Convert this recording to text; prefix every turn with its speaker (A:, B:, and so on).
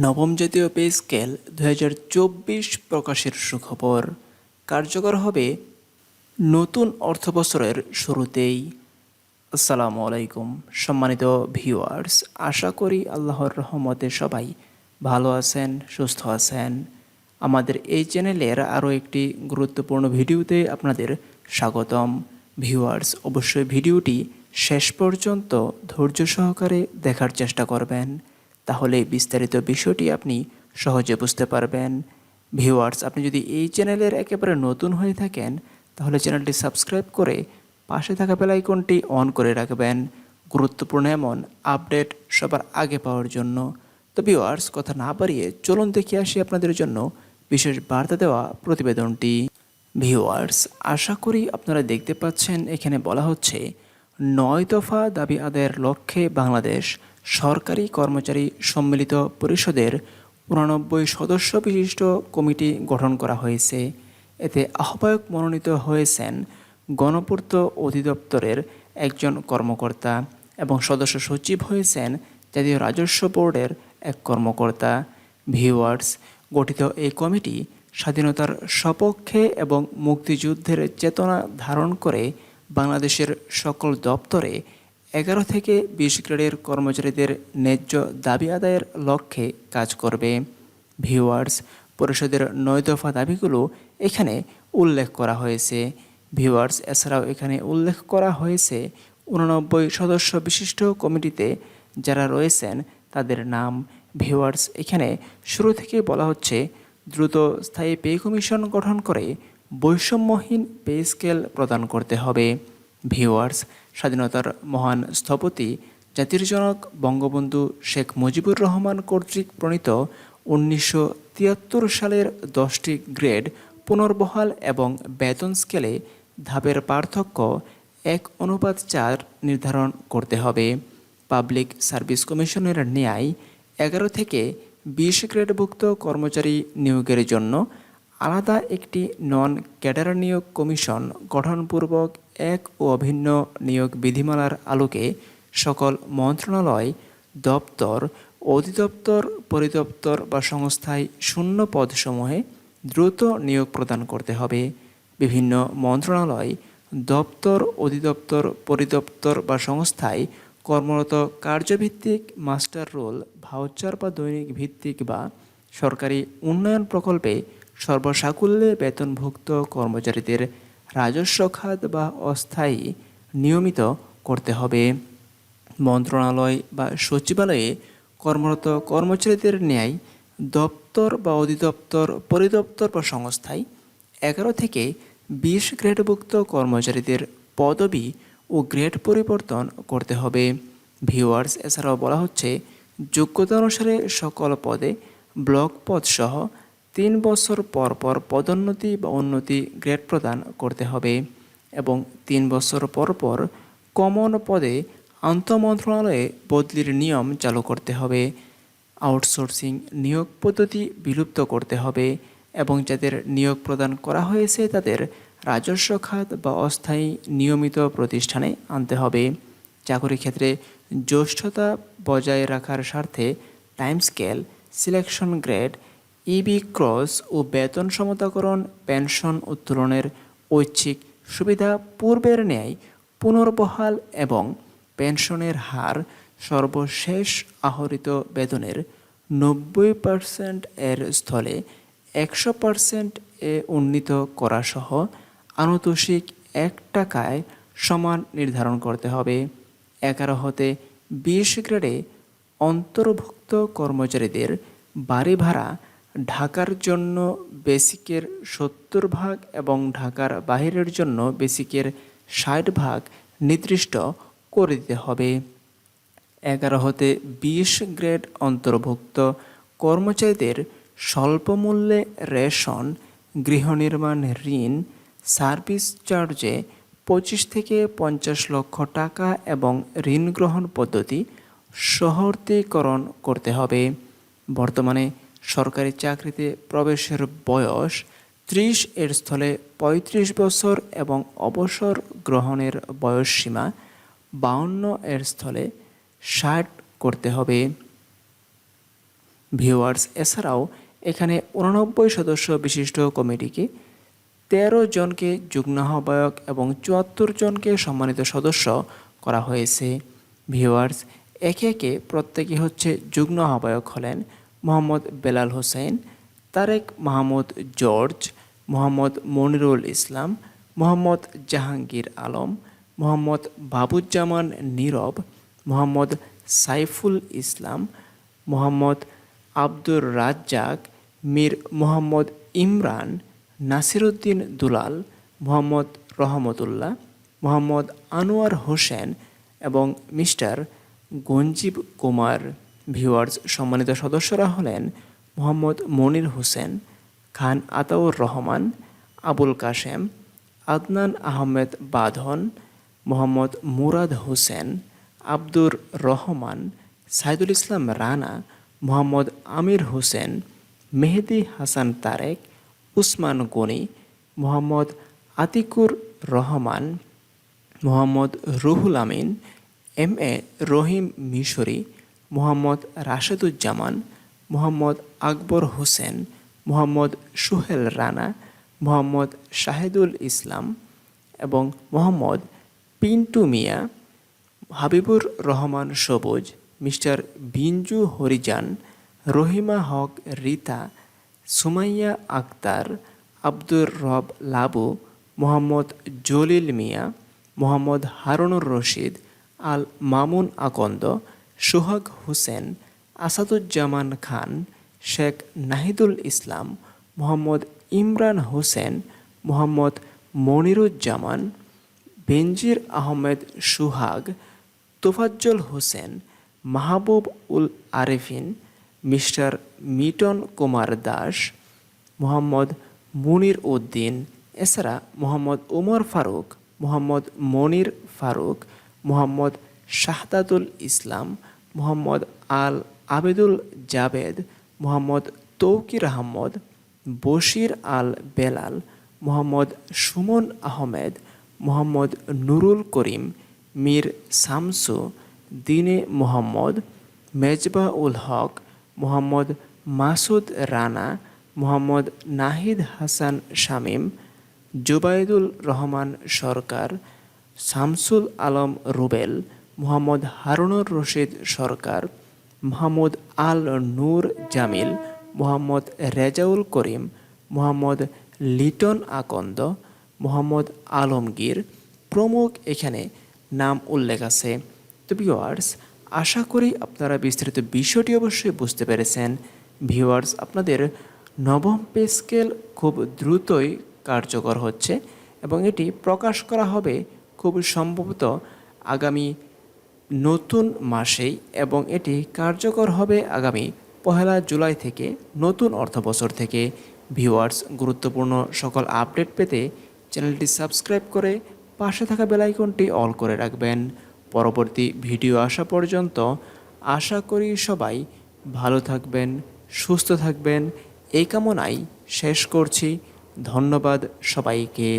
A: নবম জাতীয় pay scale ২০২৪ প্রকাশের সুখবর কার্যকর হবে নতুন অর্থবছরের শুরুতেই। আসসালামু আলাইকুম সম্মানিত ভিউয়ার্স, আশা করি আল্লাহর রহমতে সবাই ভালো আছেন, সুস্থ আছেন। আমাদের এই চ্যানেলের আরও একটি গুরুত্বপূর্ণ ভিডিওতে আপনাদের স্বাগতম। ভিউয়ার্স, অবশ্যই ভিডিওটি শেষ পর্যন্ত ধৈর্য সহকারে দেখার চেষ্টা করবেন, তাহলে বিস্তারিত বিষয়টি আপনি সহজে বুঝতে পারবেন। ভিউয়ার্স, আপনি যদি এই চ্যানেলের একেবারে নতুন হয়ে থাকেন তাহলে চ্যানেলটি সাবস্ক্রাইব করে পাশে থাকা বেল আইকনটি অন করে রাখবেন গুরুত্বপূর্ণ এমন আপডেট সবার আগে পাওয়ার জন্য। তো ভিউয়ার্স, কথা না বাড়িয়ে চলুন দেখে আসি আপনাদের জন্য বিশেষ বার্তা দেওয়া প্রতিবেদনটি। ভিউয়ার্স, আশা করি আপনারা দেখতে পাচ্ছেন, এখানে বলা হচ্ছে ৯ দফা দাবি আদায়ের লক্ষ্যে বাংলাদেশ সরকারি কর্মচারী সম্মিলিত পরিষদের ৮৯ সদস্য বিশিষ্ট কমিটি গঠন করা হয়েছে। এতে আহ্বায়ক মনোনীত হয়েছেন গণপূর্ত অধিদপ্তরের একজন কর্মকর্তা এবং সদস্য সচিব হয়েছেন জাতীয় রাজস্ব বোর্ডের এক কর্মকর্তা। ভিউয়ার্স, গঠিত এই কমিটি স্বাধীনতার সপক্ষে এবং মুক্তিযুদ্ধের চেতনা ধারণ করে বাংলাদেশের সকল দপ্তরে ১১ থেকে ২০ গ্রেডের কর্মচারীদের ন্যায্য দাবি আদায়ের লক্ষ্যে কাজ করবে। ভিউয়ার্স, পরিষদের ৯ দফা দাবিগুলো এখানে উল্লেখ করা হয়েছে। ভিউয়ার্স, এছাড়াও এখানে উল্লেখ করা হয়েছে ৮৯ সদস্য বিশিষ্ট কমিটিতে যারা রয়েছেন তাদের নাম। ভিউয়ার্স, এখানে শুরু থেকে বলা হচ্ছে দ্রুত স্থায়ী পে কমিশন গঠন করে বৈষম্যহীন পে স্কেল প্রদান করতে হবে। ভিউয়ার্স, স্বাধীনতার মহান স্থপতি জাতির জনক বঙ্গবন্ধু শেখ মুজিবুর রহমান কর্তৃক প্রণীত ১৯৭৩ সালের ১০টি গ্রেড পুনর্বহাল এবং বেতন স্কেলে ধাপের পার্থক্য ১:৪ নির্ধারণ করতে হবে। পাবলিক সার্ভিস কমিশনের ন্যায় ১১ থেকে ২০ গ্রেডভুক্ত কর্মচারী নিয়োগের জন্য আলাদা একটি নন ক্যাডার নিয়োগ কমিশন গঠনপূর্বক এক ও অভিন্ন নিয়োগ বিধিমালার আলোকে সকল মন্ত্রণালয়, দপ্তর, অধিদপ্তর, পরিদপ্তর বা সংস্থায় শূন্য পদসমূহে দ্রুত নিয়োগ প্রদান করতে হবে। বিভিন্ন মন্ত্রণালয়, দপ্তর, অধিদপ্তর, পরিদপ্তর বা সংস্থায় কর্মরত কার্যভিত্তিক মাস্টার রোল, ভাউচার বা দৈনিক ভিত্তিক বা সরকারি উন্নয়ন প্রকল্পে সর্বসাকুল্যে বেতনভুক্ত কর্মচারীদের রাজস্ব খাত বা অস্থায়ী নিয়মিত করতে হবে। মন্ত্রণালয় বা সচিবালয়ে কর্মরত কর্মচারীদের ন্যায় দপ্তর বা অধিদপ্তর, পরিদপ্তর বা সংস্থায় ১১ থেকে ২০ গ্রেডভুক্ত কর্মচারীদের পদবি ও গ্রেড পরিবর্তন করতে হবে। ভিউয়ার্স, এছাড়াও বলা হচ্ছে যোগ্যতা অনুসারে সকল পদে ব্লক পদ সহ ৩ বছর পর পর পদোন্নতি বা উন্নতি গ্রেড প্রদান করতে হবে এবং ৩ বছর পর পর কমন পদে আন্তঃমন্ত্রণালয়ে বদলির নিয়ম চালু করতে হবে। আউটসোর্সিং নিয়োগ পদ্ধতি বিলুপ্ত করতে হবে এবং যাদের নিয়োগ প্রদান করা হয়েছে তাদের রাজস্ব খাত বা অস্থায়ী নিয়মিত প্রতিষ্ঠানে আনতে হবে। চাকরি ক্ষেত্রে জ্যেষ্ঠতা বজায় রাখার স্বার্থে time scale, selection grade, EB cross ও বেতন সমতাকরণ, পেনশন উত্তোলনের ঐচ্ছিক সুবিধা পূর্বের ন্যায় পুনর্বহাল এবং পেনশনের হার সর্বশেষ আহরিত বেতনের ৯০% এর স্থলে ১০০% এ উন্নীত করা সহ আনুতোষিক ১ টাকায় সমান নির্ধারণ করতে হবে। ১১ হতে ২০ গ্রেডে অন্তর্ভুক্ত কর্মচারীদের বাড়ি ভাড়া ঢাকার জন্য বেসিকের ৭০% এবং ঢাকার বাহিরের জন্য বেসিকের ৬০% নির্দিষ্ট করে দিতে হবে। ১১ হতে ২০ গ্রেড অন্তর্ভুক্ত কর্মচারীদের স্বল্পমূল্যে রেশন, গৃহনির্মাণ ঋণ, সার্ভিস চার্জে ২৫ থেকে ৫০ লক্ষ টাকা এবং ঋণ গ্রহণ পদ্ধতি সহজীকরণ করতে হবে। বর্তমানে সরকারি চাকরিতে প্রবেশের বয়স ৩০ এর স্থলে ৩৫ বছর এবং অবসর গ্রহণের বয়সসীমা ৫২ এর স্থলে ৬০ করতে হবে। ভিউয়ার্স, এছাড়াও এখানে 89 সদস্য বিশিষ্ট কমিটিকে 13 জনকে যুগ্ম আহ্বায়ক এবং 74 জনকে সম্মানিত সদস্য করা হয়েছে। ভিউয়ার্স, একে একে প্রত্যেকে হচ্ছে যুগ্ম আহ্বায়ক হলেন মোহাম্মদ বেলাল হোসেন, তারেক মাহমুদ জর্জ, মোহাম্মদ মনিরুল ইসলাম, মোহাম্মদ জাহাঙ্গীর আলম, মোহাম্মদ বাবুজ্জামান নীরব, মোহাম্মদ সাইফুল ইসলাম, মোহাম্মদ আব্দুর রাজ্জাক, মীর মোহাম্মদ ইমরান, নাসিরউদ্দিন দুলাল, মোহাম্মদ রহমতুল্লাহ, মোহাম্মদ আনোয়ার হোসেন এবং মিস্টার গঞ্জিব কুমার। ভিউয়ার্স, সম্মানিত সদস্যরা হলেন মোহাম্মদ মনির হোসেন, খান আতাউর রহমান, আবুল কাশেম, আদনান আহমেদ বাঁধন, মোহাম্মদ মুরাদ হোসেন, আব্দুর রহমান, সাইদুল ইসলাম রানা, মোহাম্মদ আমির হোসেন, মেহেদি হাসান তারেক, উসমান গনি, মোহাম্মদ আতিকুর রহমান, মোহাম্মদ রুহুল আমিন, এম এ রহিম মিশরি, মোহাম্মদ রাশেদুজ্জামান, মোহাম্মদ আকবর হোসেন, মোহাম্মদ সুহেল রানা, মোহাম্মদ শাহিদুল ইসলাম এবং মোহাম্মদ পিন্টু মিয়া, হাবিবুর রহমান সবুজ, মিস্টার বিঞ্জু হরিজান, রহিমা হক রিতা, সুমাইয়া আক্তার, আব্দুর রব লাবু, মোহাম্মদ জলিল মিয়া, মোহাম্মদ হারুনুর রশিদ, আল মামুন আকন্দ, সোহাগ হোসেন, আসাদুজ্জামান খান, শেখ নাহিদুল ইসলাম, মোহাম্মদ ইমরান হোসেন, মোহাম্মদ মনিরুজ্জামান, বেনজির আহমেদ সুহাগ, তোফাজ্জল হোসেন, মাহবুব উল আরেফিন, মিস্টার মিটন কুমার দাস, মোহাম্মদ মুনির উদ্দিন, এছাড়া মোহাম্মদ ওমর ফারুক, মোহাম্মদ মনির ফারুক, মোহাম্মদ শাহদাতুল ইসলাম, মোহাম্মদ আল আবেদুল জাবেদ, মোহাম্মদ তৌকির আহমদ, বশির আল বেলাল, মোহাম্মদ সুমন আহমেদ, মোহাম্মদ নুরুল করিম, মীর শামসু, দিনে মোহাম্মদ, মেজবা উল হক, মোহাম্মদ মাসুদ রানা, মোহাম্মদ নাহিদ হাসান শামীম, জুবাইদুল রহমান সরকার, শামসুল আলম রুবেল, মোহাম্মদ হারুনুর রশিদ সরকার, মোহাম্মদ আল নূর জামিল, মোহাম্মদ রেজাউল করিম, মোহাম্মদ লিটন আকন্দ, মোহাম্মদ আলমগীর প্রমুখ এখানে নাম উল্লেখ আছে। তো ভিউয়ার্স, আশা করি আপনারা বিস্তারিত বিষয়টি অবশ্যই বুঝতে পেরেছেন। ভিউয়ার্স, আপনাদের নবম পে স্কেল খুব দ্রুতই কার্যকর হচ্ছে এবং এটি প্রকাশ করা হবে খুব সম্ভবত আগামী নতুন মাসেই এবং এটি কার্যকর হবে আগামী 1 জুলাই থেকে, নতুন অর্থবছর থেকে। ভিউয়ার্স, গুরুত্বপূর্ণ সকল আপডেট পেতে চ্যানেলটি সাবস্ক্রাইব করে পাশে থাকা বেল আইকনটি অল করে রাখবেন। পরবর্তী ভিডিও আসা পর্যন্ত আশা করি সবাই ভালো থাকবেন, সুস্থ থাকবেন, এই কামনাই শেষ করছি। ধন্যবাদ সবাইকে।